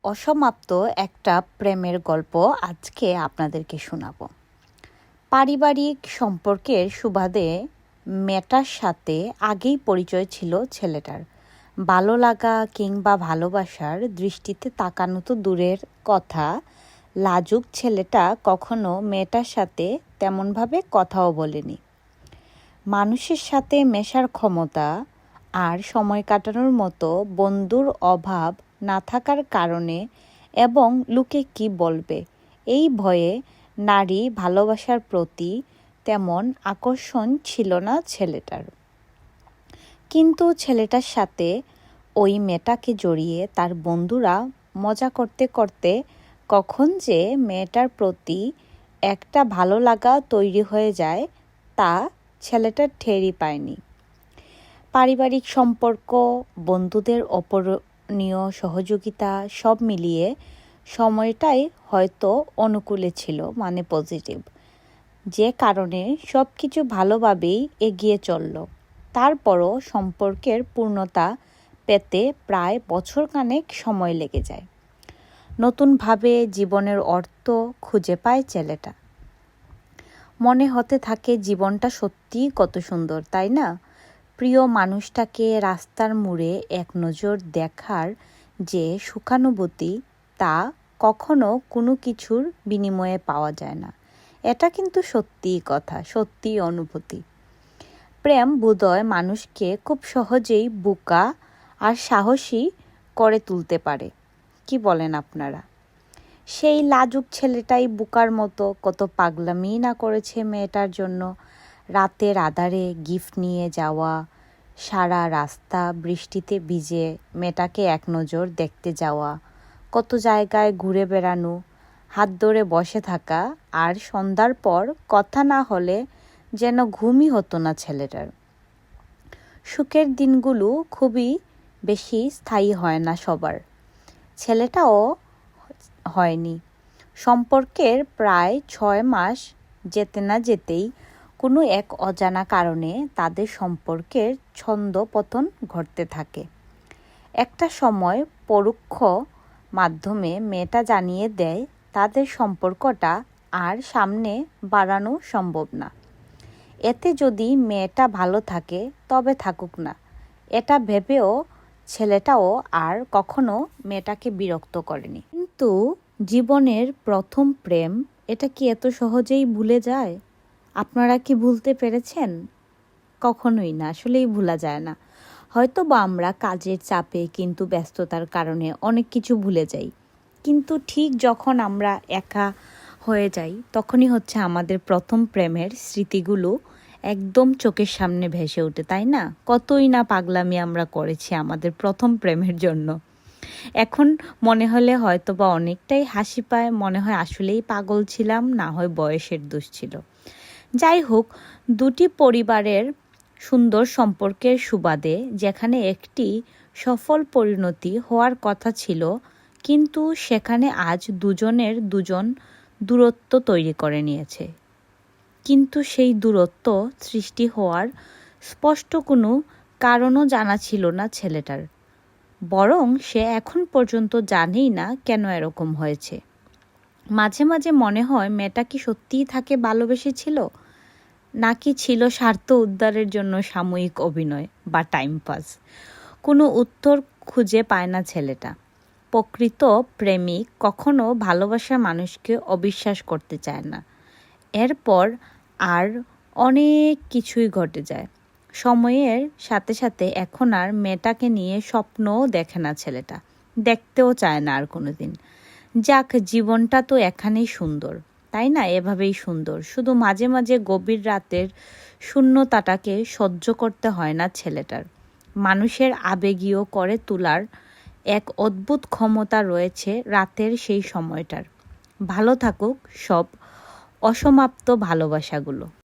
অসমাপ্ত একটা প্রেমের গল্প আজকে আপনাদেরকে শোনাবো। পারিবারিক সম্পর্কের সুবাদে মেয়েটার সাথে আগেই পরিচয় ছিল ছেলেটার। ভালো লাগা কিংবা ভালোবাসার দৃষ্টিতে তাকানো তো দূরের কথা, লাজুক ছেলেটা কখনো মেয়েটার সাথে তেমনভাবে কথাও বলেনি। মানুষের সাথে মেশার ক্ষমতা আর সময় কাটানোর মতো বন্ধুর অভাব না থাকার কারণে এবং লোকে কি বলবে এই ভয়ে নারী ভালোবাসার প্রতি তেমন আকর্ষণ ছিল না ছেলেটার। কিন্তু ছেলেটার সাথে ওই মেয়েটাকে জড়িয়ে তার বন্ধুরা মজা করতে করতে কখন যে মেয়েটার প্রতি একটা ভালো লাগা তৈরি হয়ে যায় তা ছেলেটা টেরই পায়নি। পারিবারিক সম্পর্ক, বন্ধুদের অপরণীয় সহযোগিতা সব মিলিয়ে সময়টাই হয়তো অনুকূলে ছিল, মানে পজিটিভ, যে কারণে সব কিছু ভালোভাবেই এগিয়ে চলল। তারপরও সম্পর্কের পূর্ণতা পেতে প্রায় বছরখানেক সময় লেগে যায়। নতুনভাবে জীবনের অর্থ খুঁজে পায় ছেলেটা। মনে হতে থাকে জীবনটা সত্যিই কত সুন্দর, তাই না? প্রিয় মানুষটাকে রাস্তার মোড়ে এক নজর দেখার যে সুখানুভূতি, তা কখনো কোনো কিছুর বিনিময়ে পাওয়া যায় না। এটা কিন্তু সত্যিই কথা, সত্যিই অনুভূতি। প্রেম বোধহয় মানুষকে খুব সহজেই বোকা আর সাহসী করে তুলতে পারে। কি বলেন আপনারা? সেই লাজুক ছেলেটাই বোকার মতো কত পাগলামি না করেছে মেয়েটার জন্য। রাতের আধারে গিফট নিয়ে যাওয়া, সারা রাস্তা বৃষ্টিতে ভিজে মেয়েটাকে এক নজর দেখতে যাওয়া, কত জায়গায় ঘুরে বেড়ানো, হাত ধরে বসে থাকা, আর সন্ধ্যার পর কথা না হলে যেন ঘুমই হতো না ছেলেটার। সুখের দিনগুলো খুবই বেশি স্থায়ী হয় না সবার। ছেলেটাও হয়নি। সম্পর্কের প্রায় 6 মাস যেতে না যেতেই কোনো এক অজানা কারণে তাদের সম্পর্কের ছন্দপতন ঘটতে থাকে। একটা সময় পরোক্ষ মাধ্যমে মেয়েটা জানিয়ে দেয় তাদের সম্পর্কটা আর সামনে বাড়ানো সম্ভব না। এতে যদি মেয়েটা ভালো থাকে তবে থাকুক না, এটা ভেবেও ছেলেটাও আর কখনো মেয়েটাকে বিরক্ত করেনি। কিন্তু জীবনের প্রথম প্রেম, এটা কি এত সহজেই ভুলে যায়? আপনারা কি ভুলতে পেরেছেন? কখনোই না, আসলেই ভোলা যায় না। হয়তো বা আমরা কাজের চাপে কিন্তু ব্যস্ততার কারণে অনেক কিছু ভুলে যাই, কিন্তু ঠিক যখন আমরা একা হয়ে যাই তখনই হচ্ছে আমাদের প্রথম প্রেমের স্মৃতিগুলো একদম চোখের সামনে ভেসে ওঠে, তাই না? কতই না পাগলামি আমরা করেছি আমাদের প্রথম প্রেমের জন্য। এখন মনে হলে হয়তো বা অনেকটাই হাসি পায়, মনে হয় আসলেই পাগল ছিলাম, না হয় বয়সের দোষ ছিল। যাই হোক, দুটি পরিবারের সুন্দর সম্পর্কের সুবাদে যেখানে একটি সফল পরিণতি হওয়ার কথা ছিল, কিন্তু সেখানে আজ দুজন দূরত্ব তৈরি করে নিয়েছে। কিন্তু সেই দূরত্ব সৃষ্টি হওয়ার স্পষ্ট কোনো কারণও জানা ছিল না ছেলেটার। বরং সে এখন পর্যন্ত জানেই না কেন এরকম হয়েছে। মাঝে মাঝে মনে হয় মেয়েটা কি সত্যিই তাকে ভালোবেসেছিল, নাকি ছিল স্বার্থ উদ্ধারের জন্য সাময়িক অভিনয় বা টাইম পাস। কোনো উত্তর খুঁজে পায় না ছেলেটা। প্রকৃত প্রেমিক কখনো ভালোবাসার মানুষকে অবিশ্বাস করতে চায় না। এরপর আর অনেক কিছুই ঘটে যায়। সময়ের সাথে সাথে এখন আর মেয়েটাকে নিয়ে স্বপ্নও দেখে না ছেলেটা, দেখতেও চায় না আর কোনোদিন। যাক, জীবনটা তো এখানেই সুন্দর, তাই না? এভাবেই সুন্দর, শুধু মাঝে মাঝে গভীর রাতের শূন্যতাটাকে সহ্য করতে হয় না ছেলেটার। মানুষের আবেগীয় করে তোলার এক অদ্ভুত ক্ষমতা রয়েছে রাতের সেই সময়টার। ভালো থাকুক সব অসমাপ্ত ভালোবাসাগুলো।